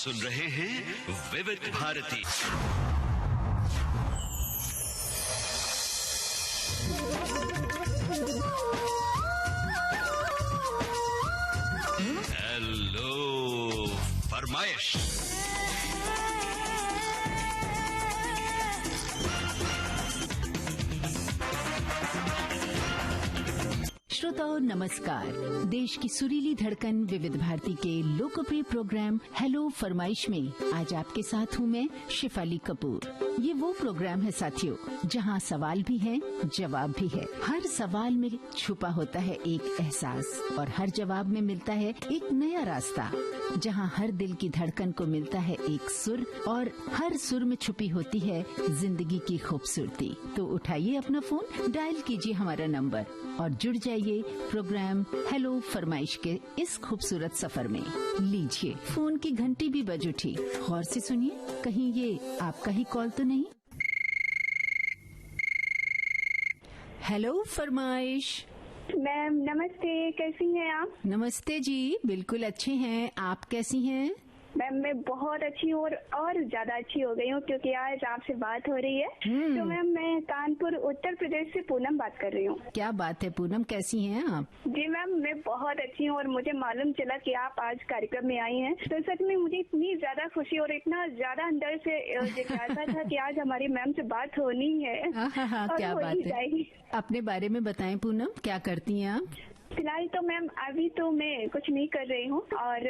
सुन रहे हैं विविध भारती। हेलो फरमाइश। श्रोताओं नमस्कार। देश की सुरीली धड़कन विविध भारती के लोकप्रिय प्रोग्राम हेलो फरमाइश में आज आपके साथ हूँ मैं शिफाली कपूर। ये वो प्रोग्राम है साथियों जहाँ सवाल भी है जवाब भी है। हर सवाल में छुपा होता है एक एहसास और हर जवाब में मिलता है एक नया रास्ता। जहाँ हर दिल की धड़कन को मिलता है एक सुर और हर सुर में छुपी होती है जिंदगी की खूबसूरती। तो उठाइए अपना फोन, डायल कीजिए हमारा नंबर और जुड़ जाइए प्रोग्राम हेलो फरमाइश के इस खूबसूरत सफर में। लीजिए, फोन की घंटी भी बज उठी। गौर से सुनिए, कहीं ये आपका ही कॉल तो नहीं। हेलो फरमाइश। मैम नमस्ते, कैसी हैं आप? नमस्ते जी, बिल्कुल अच्छे हैं। आप कैसी हैं? मैम मैं बहुत अच्छी हूँ और ज्यादा अच्छी हो गई हूँ क्योंकि आज आपसे बात हो रही है। तो मैम मैं कानपुर उत्तर प्रदेश से पूनम बात कर रही हूँ। क्या बात है पूनम, कैसी हैं आप? जी मैम मैं बहुत अच्छी हूँ और मुझे मालूम चला कि आप आज कार्यक्रम में आई हैं तो सच में मुझे इतनी ज्यादा खुशी और इतना ज्यादा अंदर से जिज्ञासा था कि आज हमारी मैम से बात होनी है। और क्या बात है, अपने बारे में बताएं पूनम, क्या करती हैं आप? फिलहाल तो मैम अभी तो मैं कुछ नहीं कर रही हूँ और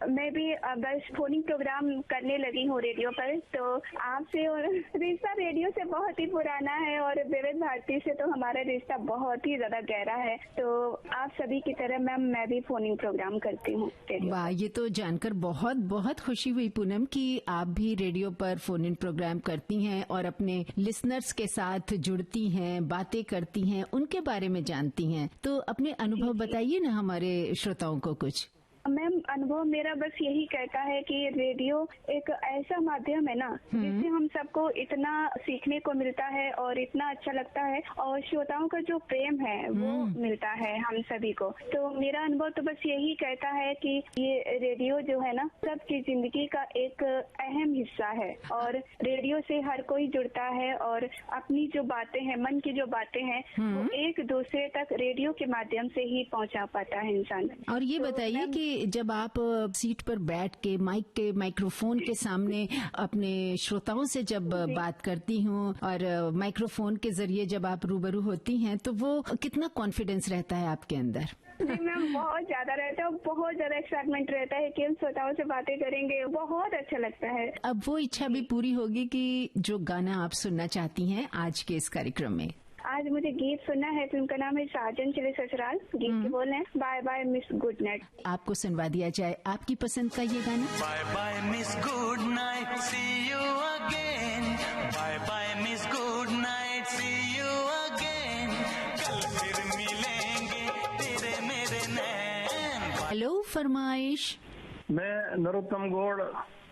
मैं भी बस फोनिंग प्रोग्राम करने लगी हूँ रेडियो पर। तो आपसे और रिश्ता रेडियो से बहुत ही पुराना है और विविध भारती से तो हमारा रिश्ता बहुत ही ज्यादा गहरा है। तो आप सभी की तरह मैम मैं भी फोनिंग प्रोग्राम करती हूँ। वाह, ये तो जानकर बहुत बहुत खुशी हुई पूनम कि आप भी रेडियो पर फोन इन प्रोग्राम करती हैं और अपने लिसनर्स के साथ जुड़ती हैं, बातें करती हैं, उनके बारे में जानती हैं। तो अपने अनुभव बताइए ना हमारे श्रोताओं को कुछ। मैम अनुभव मेरा बस यही कहता है कि रेडियो एक ऐसा माध्यम है ना जिससे हम सबको इतना सीखने को मिलता है और इतना अच्छा लगता है और श्रोताओं का जो प्रेम है वो मिलता है हम सभी को। तो मेरा अनुभव तो बस यही कहता है कि ये रेडियो जो है ना सबकी जिंदगी का एक अहम हिस्सा है और रेडियो से हर कोई जुड़ता है और अपनी जो बातें हैं, मन की जो बातें हैं वो एक दूसरे तक रेडियो के माध्यम से ही पहुंचा पाता है इंसान। और ये बताइए कि जब आप सीट पर बैठ के माइक्रोफोन के सामने अपने श्रोताओं से जब बात करती हूँ और माइक्रोफोन के जरिए जब आप रूबरू होती हैं तो वो कितना कॉन्फिडेंस रहता है आपके अंदर? जी मैम बहुत ज्यादा रहता है, बहुत ज्यादा एक्साइटमेंट रहता है कि हम श्रोताओं से बातें करेंगे, बहुत अच्छा लगता है। अब वो इच्छा भी पूरी होगी कि जो गाना आप सुनना चाहती हैं आज के इस कार्यक्रम में। आज मुझे गीत सुनना है, फिल्म का नाम है साजन चले ससुराल। गीत के बोल हैं bye bye miss good night. आपको सुनवा दिया जाए आपकी पसंद का ये गाना। Bye bye miss good night, see you again. Bye bye miss good night, see you again. कल फिर मिलेंगे तेरे मेरे नैन। हेलो फरमाइश। मैं नरोत्तम गौड़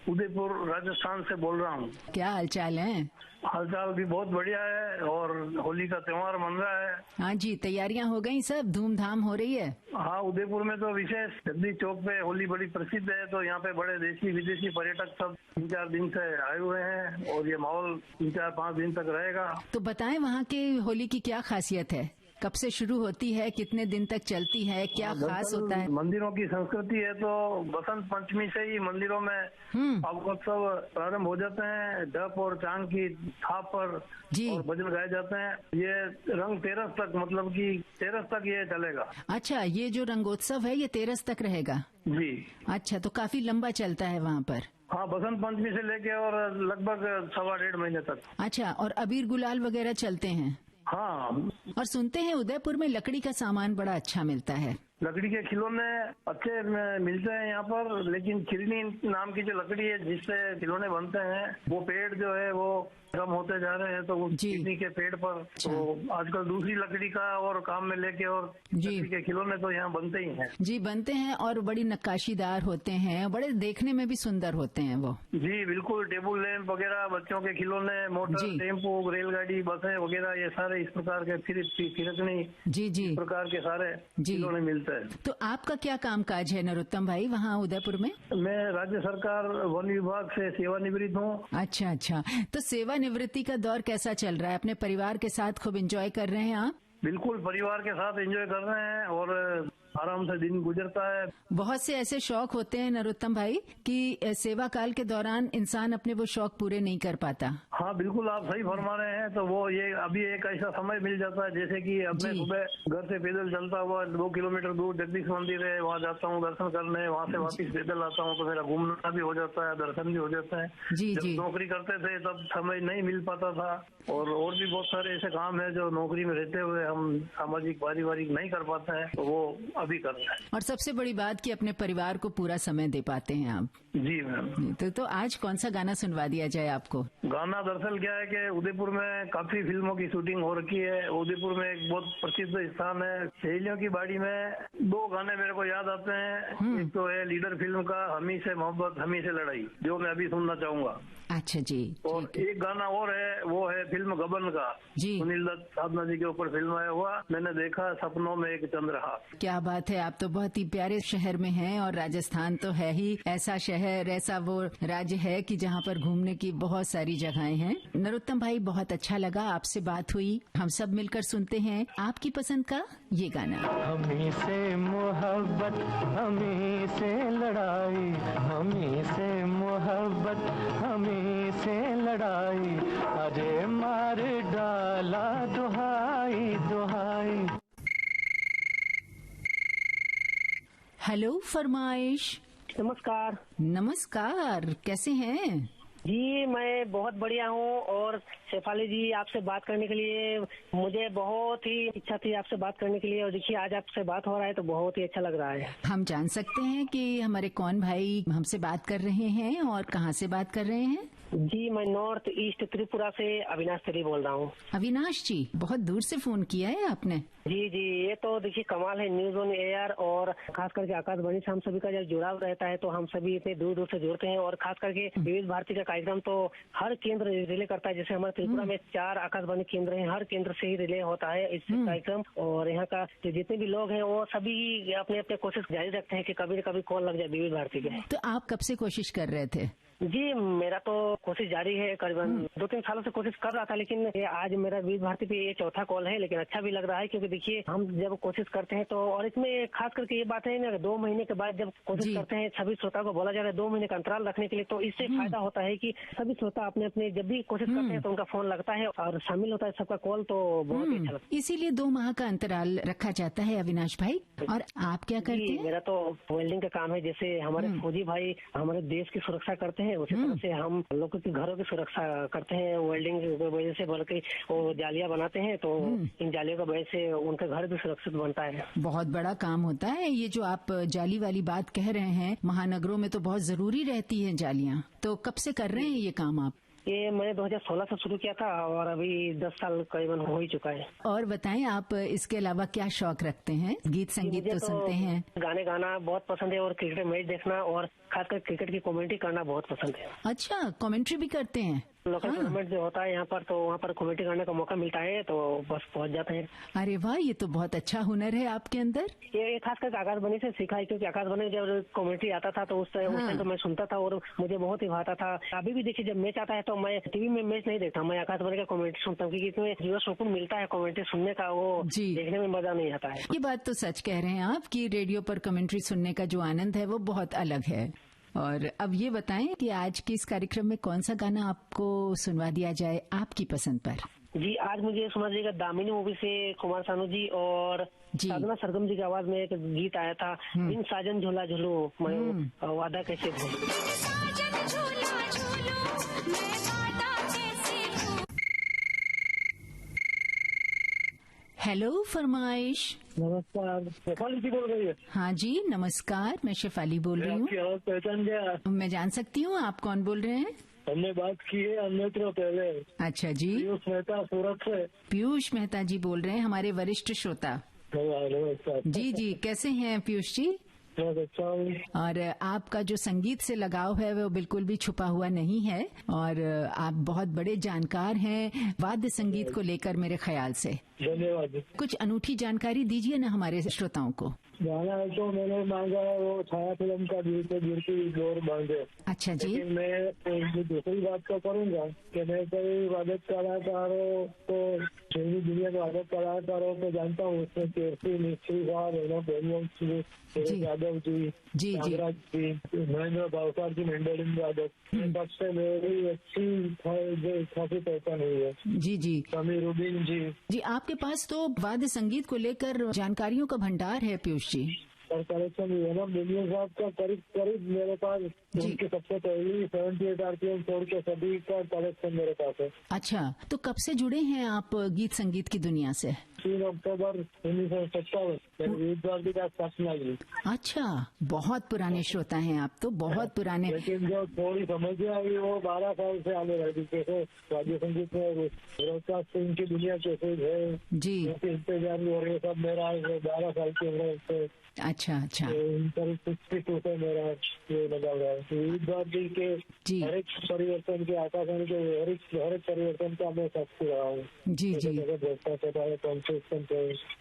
उदयपुर राजस्थान से बोल रहा हूँ। क्या हालचाल है? हालचाल भी बहुत बढ़िया है और होली का त्योहार मन रहा है। हाँ जी, तैयारियां हो गई, सब धूमधाम हो रही है। हाँ, उदयपुर में तो विशेष जगदीश चौक पे होली बड़ी प्रसिद्ध है तो यहाँ पे बड़े देशी विदेशी पर्यटक सब 3-4 दिन से आए हुए हैं और ये माहौल 3-4-5 दिन तक रहेगा। तो बताएं वहाँ के होली की क्या खासियत है, कब से शुरू होती है, कितने दिन तक चलती है, क्या खास होता है? मंदिरों की संस्कृति है तो बसंत पंचमी से ही मंदिरों में फागोत्सव प्रारंभ हो जाते हैं। डप और चांद की थाप पर और भजन गाए जाते हैं। ये रंग 13 तक, मतलब कि 13 तक ये चलेगा। अच्छा, ये जो रंगोत्सव है ये 13 तक रहेगा? जी। अच्छा, तो काफी लंबा चलता है वहाँ पर? हाँ, बसंत पंचमी से लेके और लगभग 1.5 महीने तक। अच्छा, और अबीर गुलाल वगैरह चलते हैं? हाँ। और सुनते हैं उदयपुर में लकड़ी का सामान बड़ा अच्छा मिलता है। लकड़ी के खिलौने अच्छे मिलते हैं यहाँ पर, लेकिन खिरनी नाम की जो लकड़ी है जिससे खिलौने बनते हैं वो पेड़ जो है वो कम होते जा रहे हैं तो वो खिरनी के पेड़ पर तो आजकल दूसरी लकड़ी का और काम में लेके और लकड़ी के खिलौने तो यहाँ बनते ही हैं। जी, बनते हैं और बड़ी नक्काशीदार होते हैं, बड़े देखने में भी सुंदर होते हैं वो। जी बिल्कुल, टेबल लैंप वगैरह, बच्चों के खिलौने, मोटर, टेम्पो, रेलगाड़ी, बसें वगैरह, ये सारे इस प्रकार के फिरकनी, इस प्रकार के सारे खिलौने मिलते मिलते हैं। तो आपका क्या कामकाज है नरोत्तम भाई वहाँ उदयपुर में? मैं राज्य सरकार वन विभाग से सेवानिवृत्त हूँ। अच्छा अच्छा, तो सेवानिवृत्ति का दौर कैसा चल रहा है? अपने परिवार के साथ खूब एंजॉय कर रहे हैं आप? बिल्कुल परिवार के साथ एंजॉय कर रहे हैं और आराम से दिन गुजरता है। बहुत से ऐसे शौक होते हैं नरोत्तम भाई कि सेवा काल के दौरान इंसान अपने वो शौक पूरे नहीं कर पाता। हाँ बिल्कुल, आप सही फरमा रहे हैं। तो वो ये अभी एक ऐसा समय मिल जाता है जैसे कि अब मैं सुबह घर से पैदल चलता हुआ 2 किलोमीटर दूर जगदीश मंदिर है, वहाँ जाता हूँ दर्शन करने, वहाँ से वापस पैदल आता हूँ, तो मेरा घूमना भी हो जाता है, दर्शन भी हो जाता है। जब नौकरी करते थे तब समय नहीं मिल पाता था और भी बहुत सारे ऐसे काम है जो नौकरी में रहते हुए हम सामाजिक पारिवारिक नहीं कर पाते हैं, तो वो अभी कर रहे हैं। और सबसे बड़ी बात कि अपने परिवार को पूरा समय दे पाते हैं आप। जी मैम। तो आज कौन सा गाना सुनवा दिया जाए आपको? गाना दरअसल क्या है कि उदयपुर में काफी फिल्मों की शूटिंग हो रखी है। उदयपुर में एक बहुत प्रसिद्ध स्थान है सहेलियों की बाड़ी में। 2 गाने मेरे को याद आते हैं। एक तो है लीडर फिल्म का हमी से मोहब्बत हमी से लड़ाई, जो मैं अभी सुनना चाहूंगा। अच्छा जी। और एक गाना और है, वो है फिल्म गबन का जी, सुनील दत्त साधना जी के ऊपर फिल्म आया हुआ, मैंने देखा सपनों में एक चंद्रहास। क्या बात है, आप तो बहुत ही प्यारे शहर में हैं और राजस्थान तो है ही ऐसा शहर, ऐसा वो राज्य है कि जहाँ पर घूमने की बहुत सारी जगहें हैं। नरोत्तम भाई बहुत अच्छा लगा आपसे बात हुई, हम सब मिलकर सुनते हैं आपकी पसंद का ये गाना। हमी से मोहब्बत हमी से लड़ाई, हमी से मोहब्बत हमी से लड़ाई, अरे मार डाला दुहाई दुहाई। हेलो फरमाइश। नमस्कार। नमस्कार, कैसे हैं? जी मैं बहुत बढ़िया हूँ और शेफाली जी आपसे बात करने के लिए मुझे बहुत ही इच्छा थी आपसे बात करने के लिए, और देखिए आज आपसे बात हो रहा है तो बहुत ही अच्छा लग रहा है। हम जान सकते हैं कि हमारे कौन भाई हमसे बात कर रहे हैं और कहाँ से बात कर रहे हैं? जी मैं नॉर्थ ईस्ट त्रिपुरा से अविनाश तेरी बोल रहा हूँ। अविनाश जी, बहुत दूर से फोन किया है आपने। जी जी, ये तो देखिए कमाल है न्यूज ऑन एयर, और खास करके आकाशवाणी से हम सभी का जब जुड़ाव रहता है तो हम सभी इतने दूर दूर से जुड़ते हैं, और खास करके विविध भारती का कार्यक्रम तो हर केंद्र रिले करता है। जैसे हमारे त्रिपुरा में 4 आकाशवाणी केंद्र हैं, हर केंद्र से ही रिले होता है इस कार्यक्रम, और यहाँ का जितने भी लोग हैं वो सभी अपने अपने कोशिश जारी रखते हैं कि कभी न कभी कॉल लग जाए विविध भारती के। तो आप कब से कोशिश कर रहे थे? जी मेरा तो कोशिश जारी है, करीबन 2-3 सालों से कोशिश कर रहा था, लेकिन ये आज मेरा विविध भारती पे ये चौथा कॉल है। लेकिन अच्छा भी लग रहा है क्योंकि देखिए हम जब कोशिश करते हैं तो, और इसमें खास करके ये बात है ना 2 महीने के बाद जब कोशिश करते हैं, सभी श्रोता को बोला जा रहा है 2 महीने का अंतराल रखने के लिए, तो इससे फायदा होता है कि सभी श्रोता अपने अपने जब भी कोशिश करते हैं तो उनका फोन लगता है और शामिल होता है सबका कॉल, तो बहुत ही अच्छा लगता है। इसीलिए 2 माह का अंतराल रखा जाता है अविनाश भाई। और आप क्या करते हैं? मेरा तो वेल्डिंग का काम है। जैसे हमारे फौजी भाई हमारे देश की सुरक्षा करते हैं, उसी तरह से हम लोगों के घरों की सुरक्षा करते हैं। वेल्डिंग की वजह से बल्कि वो जालियां बनाते हैं, तो इन जालियों की वजह से उनका घर भी सुरक्षित बनता है। बहुत बड़ा काम होता है ये जो आप जाली वाली बात कह रहे हैं। महानगरों में तो बहुत जरूरी रहती है जालियां। तो कब से कर रहे हैं ये काम आप? ये मैंने 2016 से शुरू किया था और अभी 10 साल करीबन हो ही चुका है। और बताएं आप इसके अलावा क्या शौक रखते हैं? गीत संगीत तो सुनते हैं? गाने गाना बहुत पसंद है और क्रिकेट मैच देखना और खासकर क्रिकेट की कमेंट्री करना बहुत पसंद है। अच्छा, कमेंट्री भी करते हैं? लोकल टूर्नामेंट जो होता है यहाँ पर, तो वहाँ पर कमेंट्री करने का मौका मिलता है तो बस पहुँच जाते हैं। अरे वाह, ये तो बहुत अच्छा हुनर है आपके अंदर। ये खासकर आकाशवाणी से सीखा है, क्योंकि आकाशवाणी जब कमेंट्री आता था तो उस टाइम तो मैं सुनता था और मुझे बहुत ही भाता था। अभी भी देखिए जब मैच आता है तो मैं टीवी में मैच नहीं देखता, मैं आकाशवाणी का कमेंट्री सुनता हूँ, क्योंकि इसमें जो सुकून मिलता है कमेंट्री सुनने का वो देखने में मजा नहीं आता है। ये बात तो सच कह रहे हैं आप कि रेडियो पर कमेंट्री सुनने का जो आनंद है वो बहुत अलग है। और अब ये बताएं कि आज के इस कार्यक्रम में कौन सा गाना आपको सुनवा दिया जाए आपकी पसंद पर? जी आज मुझे सुना दीजिएगा दामिनी मूवी से कुमार सानू जी और साधना सरगम जी की आवाज में एक गीत आया था, बिन साजन झूला झूलो मैं वादा कैसे भूलूं। हेलो फरमाइश। नमस्कार, शेफाली जी बोल रही है? हाँ जी नमस्कार, मैं शेफाली बोल रही हूँ। पहचान गया? मैं जान सकती हूँ आप कौन बोल रहे हैं? हमने बात की है अन्यत्र पहले। अच्छा जी। पीयूष मेहता सूरत से। पीयूष मेहता जी बोल रहे हैं, हमारे वरिष्ठ श्रोता। जी जी, कैसे हैं पीयूष जी? बहुत अच्छा हूँ। और आपका जो संगीत से लगाव है वो बिल्कुल भी छुपा हुआ नहीं है और आप बहुत बड़े जानकार हैं वाद्य संगीत को लेकर मेरे ख्याल से। धन्यवाद। कुछ अनूठी जानकारी दीजिए ना हमारे श्रोताओं को। गाना है तो मैंने मांगा है वो छाया फिल्म का गिरते गिरती डोर बांधे। अच्छा जी। लेकिन मैं दूसरी बात तो करूँगा कि मैं कई वादक कलाकारों को फिल्मी दुनिया के वादक कलाकारों को जानता हूँ। उसमें कीर्ति मिस्त्री साहब, यादव जी, नागराज जी, महेंद्र भावसार जी, मेंडलिन वादक, सबसे मेरी अच्छी खासी पहचान हुई है। जी जी। समीर रुदीन जी। आपके पास तो वाद्य संगीत को लेकर जानकारियों का भंडार है पीयूष जी। और कलेक्शन भी है ना, मिलियन साहब का करीब मेरे पास उनकी सबसे पहली 78 RPM छोड़ के सभी का कलेक्शन मेरे पास है। अच्छा, तो कब से जुड़े हैं आप गीत संगीत की दुनिया से? 3 अक्टूबर 1957 विविध भारती का स्थापना हुई। अच्छा, बहुत पुराने श्रोता हैं आप तो, बहुत पुराने। लेकिन जो थोड़ी समस्या आई वो 12 साल से आने लगी। कैसे वाद्य संगीत में ब्रॉडकास्टिंग की दुनिया कैसे है जी, इंतजार हो रही है, सब मेरा 12 साल की उम्र से। अच्छा अच्छा। 62 से मेरा ये लगा हुआ है। विविध भारती के हर एक परिवर्तन के, आकाशवाणी के हर एक परिवर्तन का मैं साक्षी रहा हूँ। जी जी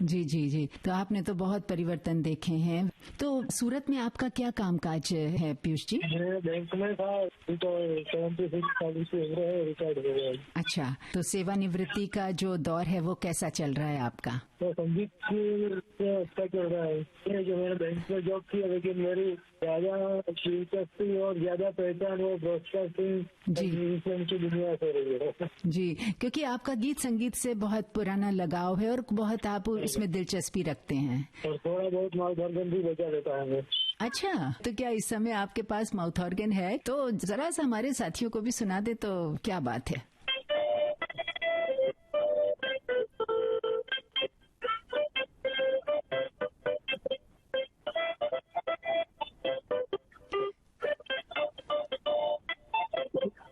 जी जी जी। तो आपने तो बहुत परिवर्तन देखे हैं। तो सूरत में आपका क्या कामकाज है पीयूष जी? मैं बैंक में था, तो 76 साल की उम्र है, रिटायर्ड हो गया। अच्छा, तो सेवानिवृत्ति का जो दौर है वो कैसा चल रहा है आपका? तो संगीत से अच्छा चल रहा है। जो मैंने बैंक में जॉब किया, लेकिन मेरी ज्यादा दिलचस्पी और ज्यादा पहचान वो ब्रॉडकास्टिंग की दुनिया से रही है। जी, क्योंकि आपका गीत संगीत से बहुत पुराना लगाव है और बहुत आप इसमें दिलचस्पी रखते हैं। और थोड़ा बहुत माउथ ऑर्गन भी बजा लेता हूँ। अच्छा, तो क्या इस समय आपके पास माउथ ऑर्गन है? तो जरा सा हमारे साथियों को भी सुना दे तो क्या बात है।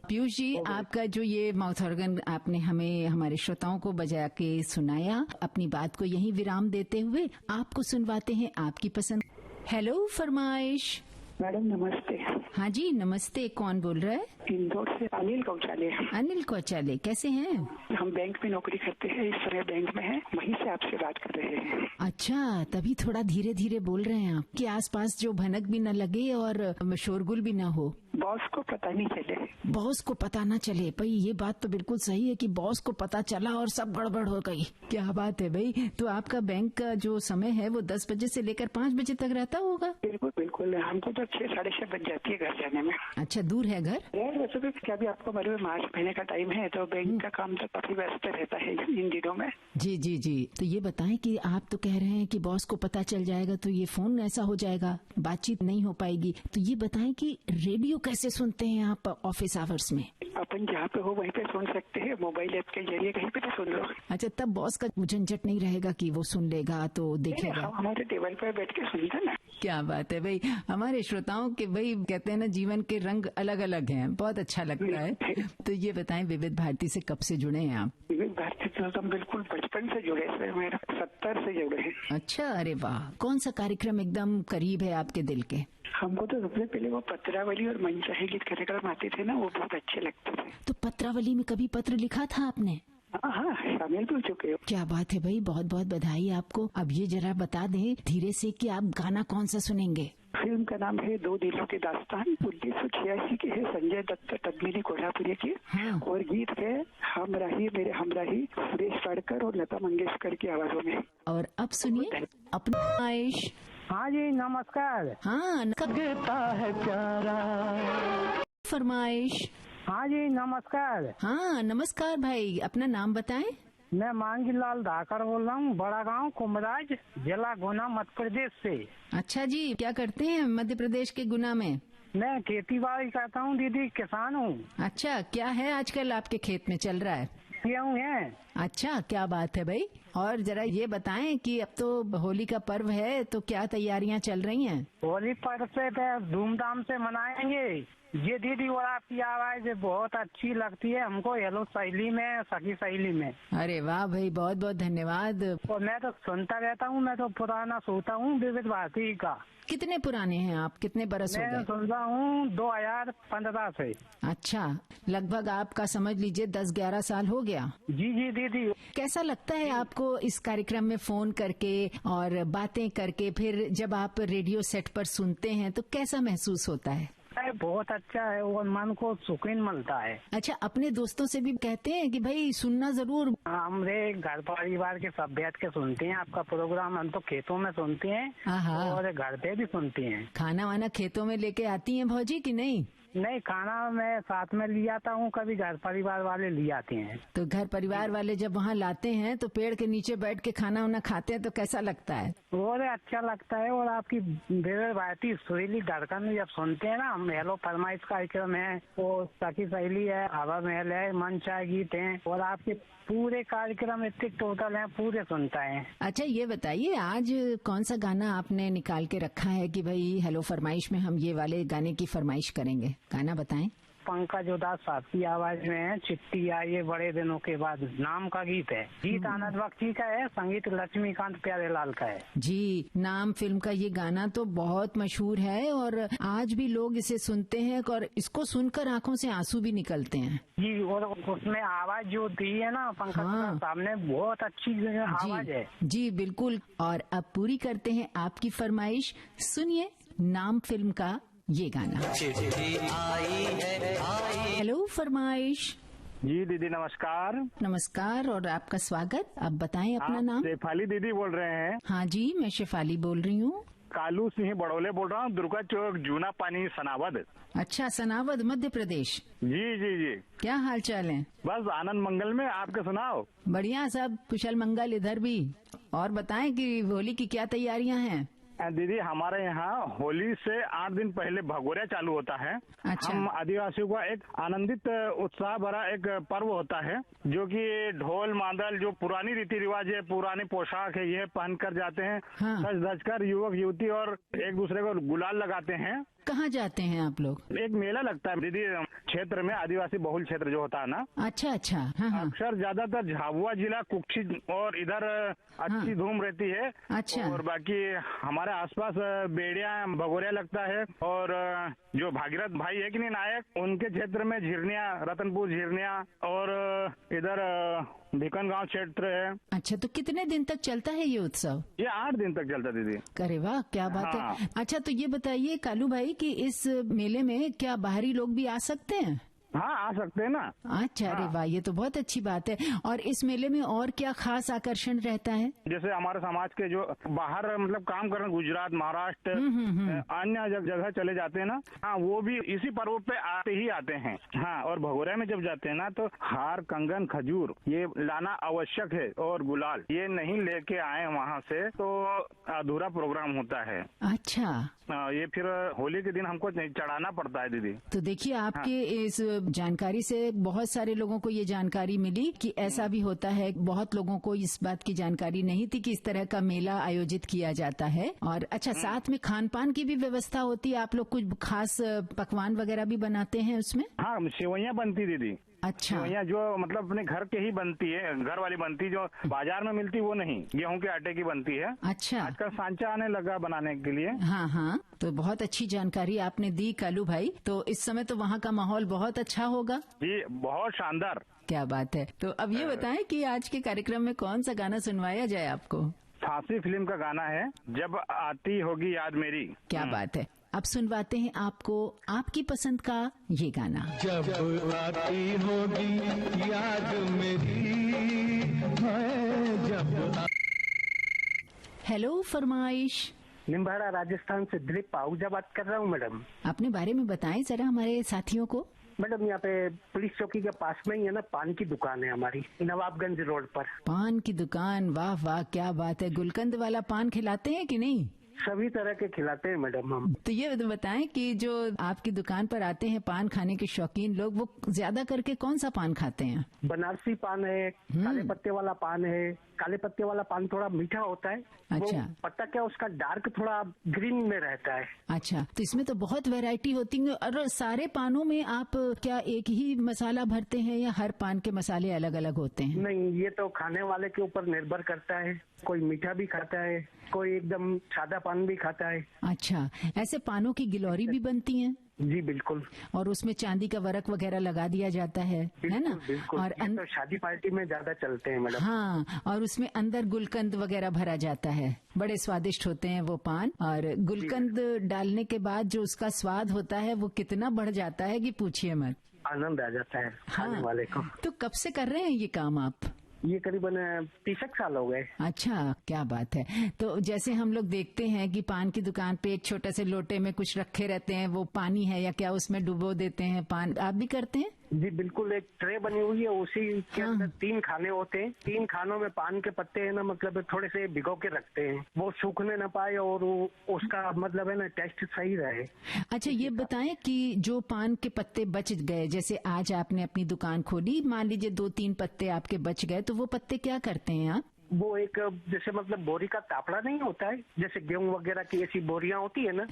पीयूष जी, आपका जो ये माउथ ऑर्गन आपने हमें हमारे श्रोताओं को बजा के सुनाया, अपनी बात को यहीं विराम देते हुए आपको सुनवाते हैं आपकी पसंद। हेलो फरमाइश। मैडम नमस्ते। हाँ जी नमस्ते, कौन बोल रहा है? इंदौर से अनिल कौचाले। अनिल कौचाले, कैसे हैं? हम बैंक में नौकरी करते हैं, इस समय बैंक में हैं, वहीं से आपसे बात कर रहे हैं। अच्छा, तभी थोड़ा धीरे धीरे बोल रहे हैं आप कि आसपास जो भनक भी न लगे और शोरगुल भी न हो। बॉस को पता नहीं चले। बॉस को पता न चले? भाई ये बात तो बिल्कुल सही है कि बॉस को पता चला और सब गड़बड़ हो गई। क्या बात है भाई। तो आपका बैंक का जो समय है वो 10 बजे से लेकर 5 बजे तक रहता होगा? बिल्कुल बिल्कुल, हमको तो 6 साढ़े 6 बज जाती है घर जाने में। अच्छा, दूर है घर? वैसे भी क्या भी आपको मालूम है, मार्च महीने का टाइम है तो बैंक का काम तो काफी व्यस्त रहता है इन दिनों में। जी जी जी। तो ये बताएं कि आप तो कह रहे हैं कि बॉस को पता चल जाएगा तो ये फोन ऐसा हो जाएगा, बातचीत नहीं हो पाएगी। तो ये बताएं कि रेडियो कैसे सुनते हैं आप ऑफिस आवर्स में? अपन जहाँ पे हो वहीं पे सुन सकते हैं, मोबाइल ऐप के जरिए कहीं पे तो सुन लो। अच्छा, तब बॉस का झंझट नहीं रहेगा कि वो सुन लेगा तो देखेगा। हमारे टेबल पे बैठ के सुनते ना। क्या बात है भाई। हमारे श्रोताओं के भाई कहते हैं ना, जीवन के रंग अलग अलग हैं, बहुत अच्छा लगता है। तो ये बताएं, विविध भारती से कब से जुड़े हैं आप? विविध भारती से तो हम बिल्कुल बचपन से जुड़े हैं, मेरा 70 से जुड़े हैं। अच्छा, अरे वाह। कौन सा कार्यक्रम एकदम करीब है आपके दिल के? हमको तो सबसे पहले वो पत्रावली और मनचाहे गीत कार्यक्रम आते थे ना, वो बहुत अच्छे लगते थे। तो पत्रावली में कभी पत्र लिखा था आपने? हाँ, शामिल हो चुके हो। क्या बात है भाई, बहुत बहुत बधाई आपको। अब ये जरा बता दें धीरे से कि आप गाना कौन सा सुनेंगे? फिल्म का नाम है दो दिलों की दास्तान, 1986 की है, संजय दत्त तदमिनी कोल्हापुरी की। हाँ। और गीत है हमराही मेरे हमराही, सुरेश वाडकर और लता मंगेशकर की आवाजों में। और अब सुनिए अपनी फरमाइश। हाँ जी नमस्कार। हाँ, लगता है प्यारा। फरमाइश। हाँ जी नमस्कार। हाँ नमस्कार भाई, अपना नाम बताएं। मैं मांगीलाल धाकर बोल रहा हूँ, बड़ा गांव कुमराज, जिला गुना, मध्य प्रदेश से। अच्छा जी, क्या करते हैं मध्य प्रदेश के गुना में? मैं खेती बाड़ी करता हूँ दीदी, किसान हूँ। अच्छा, क्या है आजकल आपके खेत में चल रहा है? गेहूँ है। अच्छा, क्या बात है भाई। और जरा ये बताएं कि अब तो होली का पर्व है, तो क्या तैयारियां चल रही हैं? होली पर्व से तो धूमधाम से मनाएंगे। ये दीदी और आपकी आवाज बहुत अच्छी लगती है हमको, हेलो सहेली में, सखी सहेली में। अरे वाह भाई, बहुत बहुत धन्यवाद। और मैं तो सुनता रहता हूँ, मैं तो पुराना सोता हूँ विविध भारती का। कितने पुराने हैं आप, कितने बरस हो मैं गए? सुन रहा हूँ 2015 से। अच्छा, लगभग आपका समझ लीजिए 10-11 साल हो गया। जी जी दीदी। कैसा लगता है आपको इस कार्यक्रम में फोन करके और बातें करके, फिर जब आप रेडियो सेट पर सुनते हैं तो कैसा महसूस होता है? बहुत अच्छा है और मन को सुकून मिलता है। अच्छा, अपने दोस्तों से भी कहते हैं कि भाई सुनना जरूर? हमारे घर परिवार के सब बैठ के सुनते हैं आपका प्रोग्राम। हम तो खेतों में सुनते हैं और घर पे भी सुनते हैं। खाना वाना खेतों में लेके आती हैं भौजी कि नहीं? नहीं, खाना मैं साथ में ले आता हूँ, कभी घर परिवार वाले ले आते हैं। तो घर परिवार वाले जब वहाँ लाते हैं तो पेड़ के नीचे बैठ के खाना वाना खाते हैं तो कैसा लगता है? और अच्छा लगता है। और आपकी भारतीय सुरीली धड़कन जब सुनते हैं ना, हम हेलो फरमाइश कार्यक्रम है, वो सखी सहेली है, हवा महल है, मन चाय गीत है, और आपके पूरे कार्यक्रम इतने टोटल हैं, पूरे सुनता है। अच्छा, ये बताइए आज कौन सा गाना आपने निकाल के रखा है कि भाई हेलो फरमाइश में हम ये वाले गाने की फरमाइश करेंगे? गाना बताएं। पंकज उदास साहब की आवाज में है, चिट्ठी आई है बड़े दिनों के बाद नाम का गीत है। गीत आनंद बख्शी का है, संगीत लक्ष्मीकांत प्यारेलाल का है। जी, नाम फिल्म का ये गाना तो बहुत मशहूर है और आज भी लोग इसे सुनते हैं और इसको सुनकर आंखों से आंसू भी निकलते हैं। जी, और उसमें आवाज जो दी है ना पंकज उदास साहब ने, बहुत अच्छी आवाज है। जी बिल्कुल। और अब पूरी करते हैं आपकी फरमाइश, सुनिए नाम फिल्म का ये गाना। हेलो फरमाइश। जी दीदी नमस्कार। नमस्कार और आपका स्वागत। अब बताएं अपना नाम। शेफाली दीदी बोल रहे हैं? हाँ जी, मैं शेफाली बोल रही हूँ। कालू सिंह बड़ौले बोल रहा हूँ, दुर्गा चौक, जूना पानी, सनावद। अच्छा, सनावद मध्य प्रदेश। जी जी जी। क्या हाल चाल है? बस आनंद मंगल में, आपके सुनाओ? बढ़िया, सब कुशल मंगल इधर भी। और बताएं कि होली की क्या तैयारियां हैं? दीदी हमारे यहाँ होली से 8 दिन पहले भगोरिया चालू होता है। अच्छा। हम आदिवासियों का एक आनंदित उत्साह भरा एक पर्व होता है, जो कि ढोल मादल, जो पुरानी रीति रिवाज है, पुरानी पोशाक है, ये पहन कर जाते हैं। हाँ। सज धज कर युवक युवती और एक दूसरे को गुलाल लगाते हैं। कहाँ जाते हैं आप लोग? एक मेला लगता है दीदी क्षेत्र में, आदिवासी बहुल क्षेत्र जो होता है ना। अच्छा अच्छा। हाँ हाँ। अक्सर ज्यादातर झाबुआ जिला, कुक्षी और इधर अच्छी धूम रहती है। अच्छा। और बाकी हमारे आसपास बेड़िया, भगोरिया लगता है। और जो भागीरथ भाई है कि नहीं नायक, उनके क्षेत्र में झिरनिया, रतनपुर झिरनिया, और इधर भिकन गांव क्षेत्र है। अच्छा, तो कितने दिन तक चलता है ये उत्सव? ये 8 दिन तक चलता दीदी। अरे वाह, क्या बात हाँ। है। अच्छा, तो ये बताइए कालू भाई कि इस मेले में क्या बाहरी लोग भी आ सकते हैं? हाँ, आ सकते हैं ना। अच्छा, अरे वाह, ये तो बहुत अच्छी बात है। और इस मेले में और क्या खास आकर्षण रहता है? जैसे हमारे समाज के जो बाहर मतलब काम कर रहे हैं, गुजरात, महाराष्ट्र, अन्य जगह चले जाते हैं ना, हाँ, वो भी इसी पर्व पे आते ही आते हैं। हाँ, और भगोरिया में जब जाते हैं ना, तो हार, कंगन, खजूर ये लाना आवश्यक है, और गुलाल ये नहीं लेके आए वहाँ से तो अधूरा प्रोग्राम होता है। अच्छा। ये फिर होली के दिन हमको चढ़ाना पड़ता है दीदी। तो देखिए, आपके इस जानकारी से बहुत सारे लोगों को ये जानकारी मिली कि ऐसा भी होता है। बहुत लोगों को इस बात की जानकारी नहीं थी कि इस तरह का मेला आयोजित किया जाता है। और अच्छा, साथ में खान पान की भी व्यवस्था होती है? आप लोग कुछ खास पकवान वगैरह भी बनाते हैं उसमें? हाँ, सेवइयाँ बनती दीदी। अच्छा। सेवइयाँ जो मतलब अपने घर के ही बनती है, घर वाली बनती, जो बाजार में मिलती वो नहीं, गेहूं के आटे की बनती है। अच्छा। आजकल सांचा आने लगा बनाने के लिए। हाँ हाँ, तो बहुत अच्छी जानकारी आपने दी कालू भाई। तो इस समय तो वहाँ का माहौल बहुत अच्छा होगा? जी, बहुत शानदार। क्या बात है। तो अब ये बताएं कि आज के कार्यक्रम में कौन सा गाना सुनवाया जाए आपको? फांसी फिल्म का गाना है, जब आती होगी याद मेरी। क्या बात है। अब सुनवाते हैं आपको आपकी पसंद का ये गाना। जब आती होगी याद मेरी, जब। हेलो फरमाइश। निम्बाड़ा राजस्थान से दिलीप आहूजा बात कर रहा हूँ मैडम। अपने बारे में बताएं जरा हमारे साथियों को। मैडम, यहाँ पे पुलिस चौकी के पास में ही है ना, पान की दुकान है हमारी, नवाबगंज रोड पर। पान की दुकान, वाह वाह, क्या बात है। गुलकंद वाला पान खिलाते हैं कि नहीं? सभी तरह के खिलाते हैं मैडम हम। तो ये बताएं कि जो आपकी दुकान पर आते हैं पान खाने के शौकीन लोग, वो ज्यादा करके कौन सा पान खाते हैं? बनारसी पान है, काले पत्ते वाला पान है। काले पत्ते वाला पान थोड़ा मीठा होता है। अच्छा। वो पत्ता क्या उसका डार्क थोड़ा ग्रीन में रहता है। अच्छा, तो इसमें तो बहुत वैरायटी होती है। और सारे पानों में आप क्या एक ही मसाला भरते हैं या हर पान के मसाले अलग अलग होते हैं? नहीं, ये तो खाने वाले के ऊपर निर्भर करता है। कोई मीठा भी खाता है, कोई एकदम सादा पान भी खाता है। अच्छा, ऐसे पानों की गिलौरी भी बनती हैं? जी बिल्कुल। और उसमें चांदी का वर्क वगैरह लगा दिया जाता है ना? बिल्कुल। और तो शादी पार्टी में ज्यादा चलते हैं मैडम। हाँ, और उसमें अंदर गुलकंद वगैरह भरा जाता है। बड़े स्वादिष्ट होते हैं वो पान। और गुलकंद डालने के बाद जो उसका स्वाद होता है वो कितना बढ़ जाता है कि पूछिए मत। आनंद आ जाता है खाने वाले को। तो कब से कर रहे हैं ये काम आप? ये करीबन 30 साल हो गए। अच्छा, क्या बात है। तो जैसे हम लोग देखते हैं कि पान की दुकान पे एक छोटे से लोटे में कुछ रखे रहते हैं, वो पानी है या क्या, उसमें डुबो देते हैं पान, आप भी करते हैं? जी बिल्कुल। एक ट्रे बनी हुई है, उसी के अंदर 3 खाने होते हैं। 3 खानों में पान के पत्ते है ना, मतलब थोड़े से भिगो के रखते हैं, वो सूखने न पाए और उसका मतलब है ना टेस्ट सही रहे। अच्छा, ये बताएं कि जो पान के पत्ते बच गए, जैसे आज आपने अपनी दुकान खोली, मान लीजिए 2-3 पत्ते आपके बच गए, तो वो पत्ते क्या करते हैं आप? वो एक जैसे मतलब बोरी का तापड़ा नहीं होता है, जैसे गेहूं वगैरह की ऐसी बोरियां होती है ना,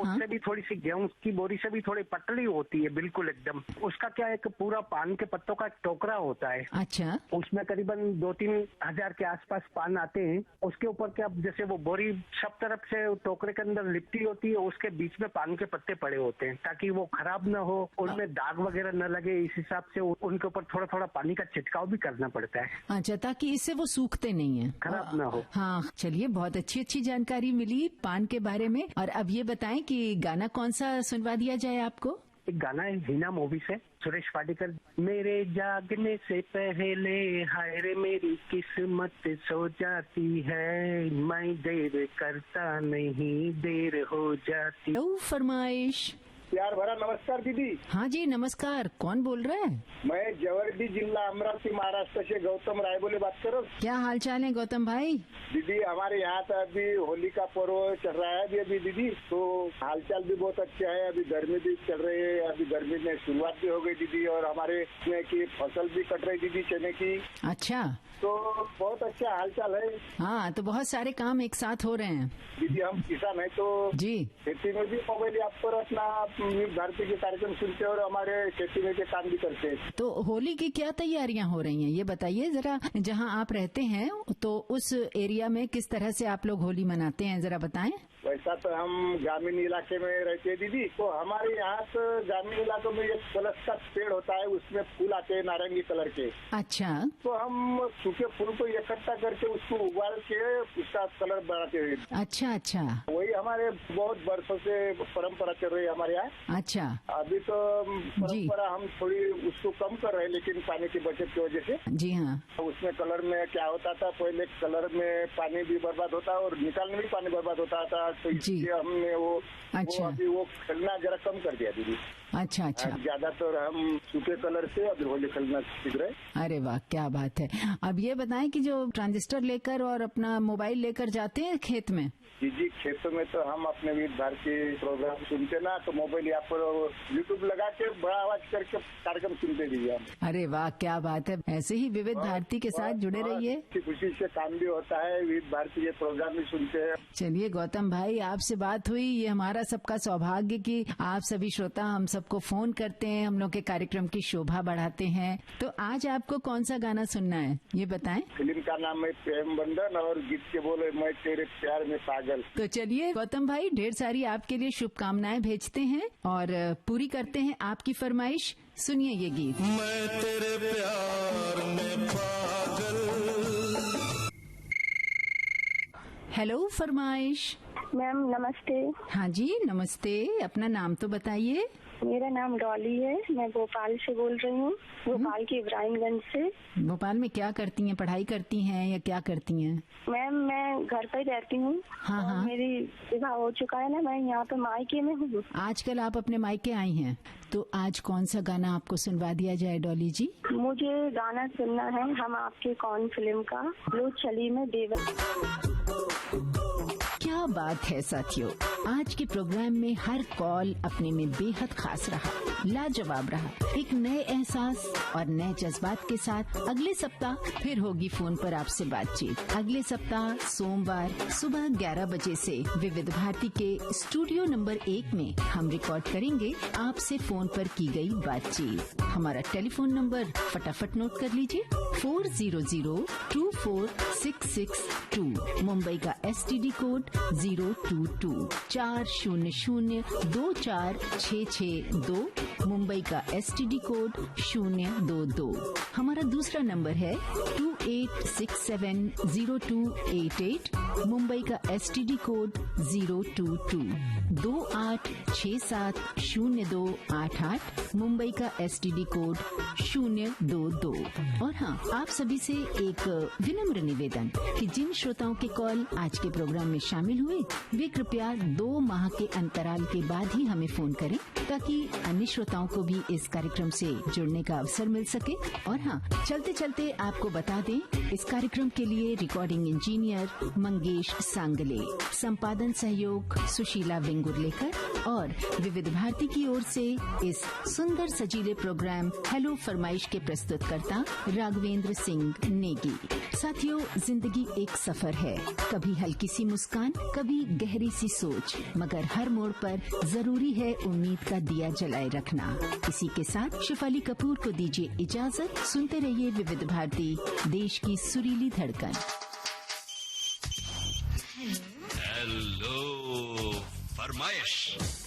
उससे भी थोड़ी सी, गेहूं की बोरी से भी थोड़ी पतली होती है बिल्कुल एकदम। उसका क्या एक पूरा पान के पत्तों का टोकरा होता है। अच्छा। उसमें करीबन 2-3 हजार के आसपास पान आते हैं। उसके ऊपर क्या, जैसे वो बोरी सब तरफ से टोकरे के अंदर लिपटी होती है, उसके बीच में पान के पत्ते पड़े होते हैं ताकि वो खराब न हो, उनमें दाग वगैरह न लगे। इस हिसाब से उनके ऊपर थोड़ा थोड़ा पानी का छिड़काव भी करना पड़ता है। अच्छा, ताकि इससे वो सूखते नहीं है, खराब ना हो। हाँ, चलिए, बहुत अच्छी जानकारी मिली पान के बारे में। और अब ये बताएं कि गाना कौन सा सुनवा दिया जाए आपको? एक गाना है हिना मूवी से, सुरेश वाडीकर। मेरे जागने से पहले हाय रे मेरी किस्मत सो जाती है, मैं देर करता नहीं, देर हो जाती। फरमाइश। प्यार भरा नमस्कार दीदी। हाँ जी, नमस्कार। कौन बोल रहा है? मैं जवर्दी जिला अमरावती महाराष्ट्र से गौतम रायबोले बात करो। क्या हाल चाल है गौतम भाई? दीदी हमारे यहाँ तो अभी होली का पर्व चल रहा है अभी दीदी, तो हालचाल भी बहुत अच्छा है। अभी गर्मी भी चल रही है, अभी गर्मी में शुरुआत भी हो गई दीदी, और हमारे की फसल भी कट रही दीदी चने की। अच्छा, तो बहुत अच्छा हालचाल है। हाँ, तो बहुत सारे काम एक साथ हो रहे हैं दीदी। हम किसान है तो जी, खेती में भी मोबाइल ऐप पर अपना भारतीय के कार्यक्रम सुनते हैं और हमारे खेती में के काम भी करते हैं। तो होली की क्या तैयारियां हो रही हैं, ये बताइए जरा। जहाँ आप रहते हैं तो उस एरिया में किस तरह से आप लोग होली मनाते हैं, जरा बताएं। वैसा तो हम ग्रामीण इलाके में रहते हैं दीदी, तो हमारे यहाँ तो ग्रामीण इलाकों में एक कलश का पेड़ होता है, उसमें फूल आते हैं नारंगी कलर के। अच्छा। तो हम सूखे फूल को इकट्ठा करके उसको उबाल के उसका कलर बनाते हैं। अच्छा अच्छा। वही हमारे बहुत वर्षों से परंपरा चल रही है हमारे यहाँ। अच्छा। अभी तो परंपरा हम थोड़ी उसको कम कर रहे हैं, लेकिन पानी की बचत की वजह से। जी हाँ। उसमें कलर में क्या होता था, पहले कलर में पानी भी बर्बाद होता और निकालने में भी पानी बर्बाद होता था, तो इसलिए हमने वो अभी वो खेलना जरा कम कर दिया दीदी। अच्छा अच्छा। ज्यादातर हम सूखे कलर से अभी होली खेलना सीख रहे। अरे वाह, क्या बात है। अब ये बताएं कि जो ट्रांजिस्टर लेकर और अपना मोबाइल लेकर जाते हैं खेत में? जी, खेतों में तो हम अपने विविध भारती प्रोग्राम सुनते ना, तो मोबाइल यहाँ पर यूट्यूब लगा के बड़ा आवाज करके कार्यक्रम सुनते दीजिए हम। अरे वाह, क्या बात है। ऐसे ही विविध भारती के साथ जुड़े रहिए। खुशी से काम भी होता है, विविध भारती के प्रोग्राम भी सुनते हैं। चलिए गौतम भाई, आपसे बात हुई, ये हमारा सबका सौभाग्य कि आप सभी श्रोता हम सबको फोन करते हैं, हम लोग के कार्यक्रम की शोभा बढ़ाते हैं। तो आज आपको कौन सा गाना सुनना है, ये बताएं। फिल्म का नाम है प्रेम बंधन और गीत के बोले मैं तेरे प्यार में पागल। तो चलिए गौतम भाई, ढेर सारी आपके लिए शुभकामनाएं भेजते हैं और पूरी करते हैं आपकी फरमाइश। सुनिए ये गीत। मैं तेरे प्यार में पागल। हेलो फरमाइश। मैम नमस्ते। हाँ जी नमस्ते, अपना नाम तो बताइए। मेरा नाम डॉली है, मैं भोपाल से बोल रही हूँ, भोपाल के इब्राहिमगंज से। भोपाल में क्या करती हैं, पढ़ाई करती हैं या क्या करती हैं? मैम मैं घर पर ही रहती हूँ। हाँ हाँ। मेरी विवाह हो चुका है ना, मैं यहाँ पे मायके में हूँ। आजकल आप अपने मायके आई हैं, तो आज कौन सा गाना आपको सुनवा दिया जाए डॉली जी? मुझे गाना सुनना है हम आपके कौन फिल्म का लो चली में देवर। क्या बात है साथियों, आज के प्रोग्राम में हर कॉल अपने में बेहद खास रहा, लाजवाब रहा। एक नए एहसास और नए जज्बात के साथ अगले सप्ताह फिर होगी फोन पर आपसे बातचीत। अगले सप्ताह सोमवार सुबह 11 बजे से विविध भारती के स्टूडियो नंबर 1 में हम रिकॉर्ड करेंगे आपसे फोन पर की गई बातचीत। हमारा टेलीफोन नंबर फटाफट नोट कर लीजिए, 400-24662। मुंबई का STD कोड 022, 400-24662। मुंबई का STD कोड 022। हमारा दूसरा नंबर है 28670288। मुंबई का STD कोड 022, 28670288। मुंबई का STD कोड 022। और हाँ, आप सभी से एक विनम्र निवेदन कि जिन श्रोताओं के कॉल आज के प्रोग्राम में शामिल हुए वे कृपया 2 माह के अंतराल के बाद ही हमें फोन करें, ताकि अन्य श्रोताओं को भी इस कार्यक्रम से जुड़ने का अवसर मिल सके। और हाँ, चलते चलते आपको बता दें, इस कार्यक्रम के लिए रिकॉर्डिंग इंजीनियर मंगेश सांगले, संपादन सहयोग सुशीला वेंगुर्लेकर और विविध भारती की ओर से इस सुंदर सजीले प्रोग्राम हेलो फरमाइश के प्रस्तुतकर्ता राघवेंद्र सिंह नेगी। साथियों, जिंदगी एक सफर है, कभी हल्की सी मुस्कान, कभी गहरी सी सोच, मगर हर मोड़ पर जरूरी है उम्मीद का दिया जलाए रखना। इसी के साथ शेफाली कपूर को दीजिए इजाजत। सुनते रहिए विविध भारती, देश की सुरीली धड़कन। हेलो फरमाइश।